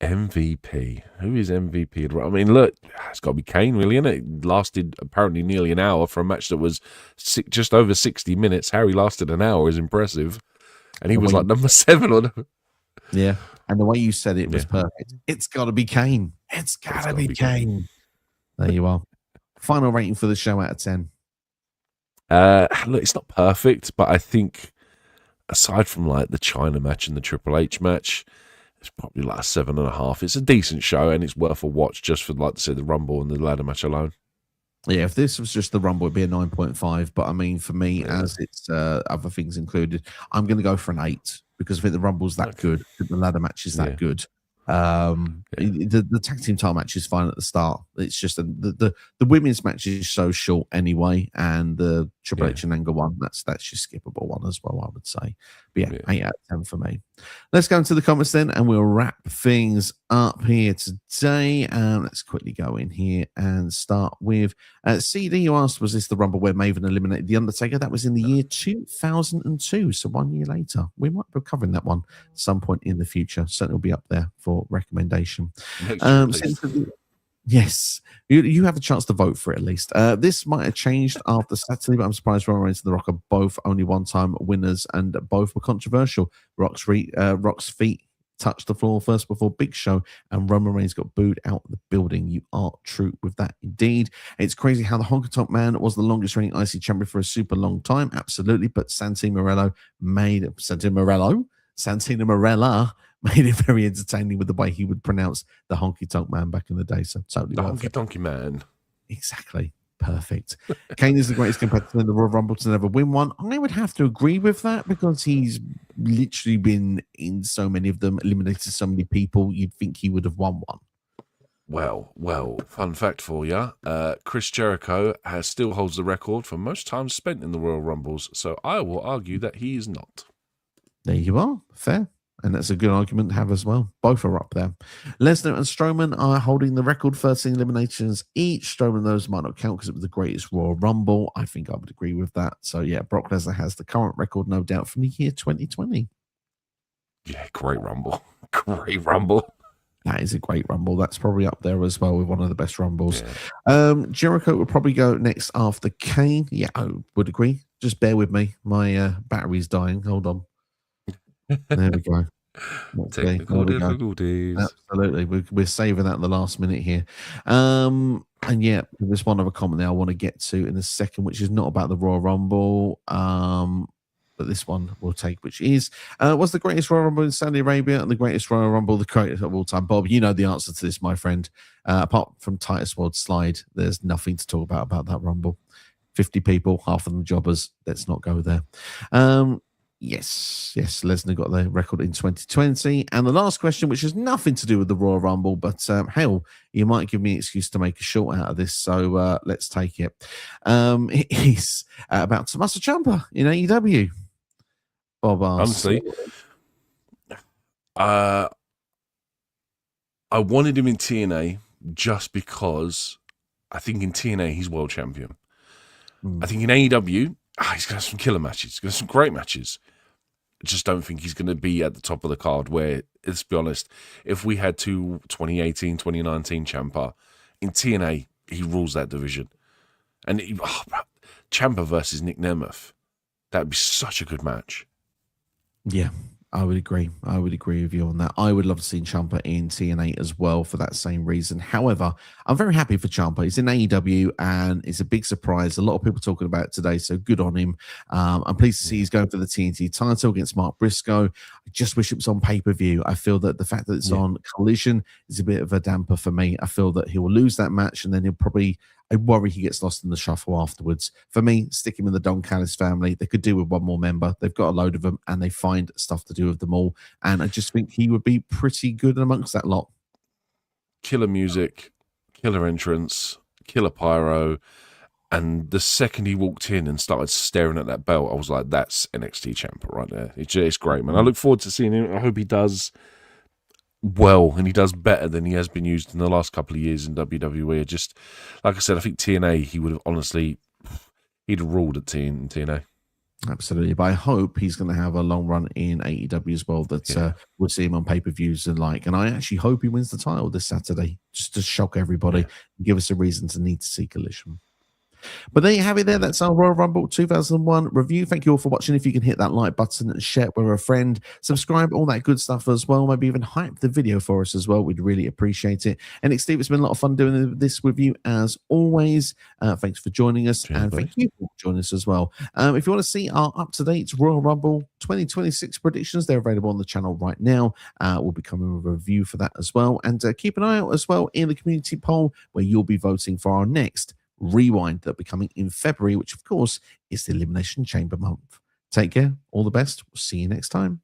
MVP. Who is MVP? I mean, look, it's got to be Kane, really, isn't it? It lasted apparently nearly an hour for a match that was just over 60 minutes. Harry lasted an hour is impressive. And he was like number 7 on. Yeah. And the way you said it was perfect. It's got to be Kane. It's got to be Kane. There you are. Final rating for the show out of 10. Look, it's not perfect, but I think aside from like the Chyna match and the Triple H match, it's probably like a 7.5. It's a decent show and it's worth a watch just for, like I said, the Rumble and the ladder match alone. Yeah, if this was just the Rumble, it'd be a 9.5. But I mean, for me, as it's other things included, I'm going to go for an 8 because I think the Rumble's that good. I think the ladder match is that good. The tag team title match is fine at the start. It's just the women's match is so short anyway, and the Triple H and Angle one, that's your skippable one as well, I would say. But 8 out of 10 for me. Let's go into the comments then, and we'll wrap things up here today. Let's quickly go in here and start with CD. You asked, was this the Rumble where Maven eliminated The Undertaker? That was in the year 2002, so 1 year later. We might be covering that one at some point in the future. Certainly will be up there for recommendation. Yes, you have a chance to vote for it at least. This might have changed after Saturday, but I'm surprised Roman Reigns and The Rock are both only one-time winners, and both were controversial. Rock's feet touched the floor first before Big Show, and Roman Reigns got booed out of the building. You are true with that indeed. It's crazy how the Honky Tonk Man was the longest reigning IC champion for a super long time. Absolutely, but Santino Marella made it very entertaining with the way he would pronounce the Honky Tonk Man back in the day. So totally the Honky Tonky Man. Exactly. Perfect. Kane is the greatest competitor in the Royal Rumble to never win one. I would have to agree with that because he's literally been in so many of them, eliminated so many people. You'd think he would have won one. Well, fun fact for you. Chris Jericho still holds the record for most time spent in the Royal Rumbles. So I will argue that he is not. There you are. Fair. And that's a good argument to have as well. Both are up there. Lesnar and Strowman are holding the record, 13 eliminations each. Strowman, those might not count because it was the greatest Royal Rumble. I think I would agree with that. So, yeah, Brock Lesnar has the current record, no doubt, from the year 2020. Yeah, great Rumble. Great Rumble. That is a great Rumble. That's probably up there as well with one of the best Rumbles. Yeah. Jericho would probably go next after Kane. Yeah, I would agree. Just bear with me. My battery's dying. Hold on. There we go. Technical difficulties. Absolutely. We're saving that at the last minute here. And yeah, there's one other comment there I want to get to in a second, which is not about the Royal Rumble. But this one we'll take, which is was the greatest Royal Rumble in Saudi Arabia and the greatest Royal Rumble, the greatest of all time. Bob, you know the answer to this, my friend. Apart from Titus World Slide, there's nothing to talk about that Rumble. 50 people, half of them jobbers. Let's not go there. Yes, Lesnar got the record in 2020. And the last question, which has nothing to do with the Royal Rumble, but hell, you might give me an excuse to make a short out of this, so let's take it. It is about Tommaso Ciampa in AEW. Bob asks. Honestly, I wanted him in TNA just because I think in TNA he's world champion. I think in AEW, he's going to have some killer matches. He's going to have some great matches. I just don't think he's going to be at the top of the card where, let's be honest, if we had 2018, 2019 Ciampa, in TNA, he rules that division. And Ciampa versus Nick Nemeth, that would be such a good match. Yeah, I would agree. I would agree with you on that. I would love to see Ciampa in TNA as well for that same reason. However, I'm very happy for Ciampa. He's in AEW and it's a big surprise. A lot of people talking about it today, so good on him. I'm pleased to see he's going for the TNT title against Mark Briscoe. I just wish it was on pay-per-view. I feel that the fact that it's on Collision is a bit of a damper for me. I feel that he will lose that match and then he'll probably... I worry he gets lost in the shuffle afterwards. For me, stick him in the Don Callis family. They could do with one more member. They've got a load of them, and they find stuff to do with them all. And I just think he would be pretty good amongst that lot. Killer music, killer entrance, killer pyro. And the second he walked in and started staring at that belt, I was like, that's NXT Ciampa right there. It's great, man. I look forward to seeing him. I hope he does well, and he does better than he has been used in the last couple of years in WWE. Just like I said, I think TNA, he would have he'd have ruled at TNA. Absolutely, but I hope he's going to have a long run in AEW as well. That we'll see him on pay-per-views and and I actually hope he wins the title this Saturday, just to shock everybody and give us a reason to need to see Collision. But there you have it there. That's our Royal Rumble 2001 review. Thank you all for watching. If you can hit that like button and share it with a friend, subscribe, all that good stuff as well. Maybe even hype the video for us as well. We'd really appreciate it. And Steve, it's been a lot of fun doing this with you as always. Thanks for joining us. Cheers, and thank you for joining us as well. If you want to see our up-to-date Royal Rumble 2026 predictions, they're available on the channel right now. We'll be coming with a review for that as well. And keep an eye out as well in the community poll where you'll be voting for our next Rewind that'll be coming in February, which of course is the Elimination Chamber month. Take care. All the best. We'll see you next time.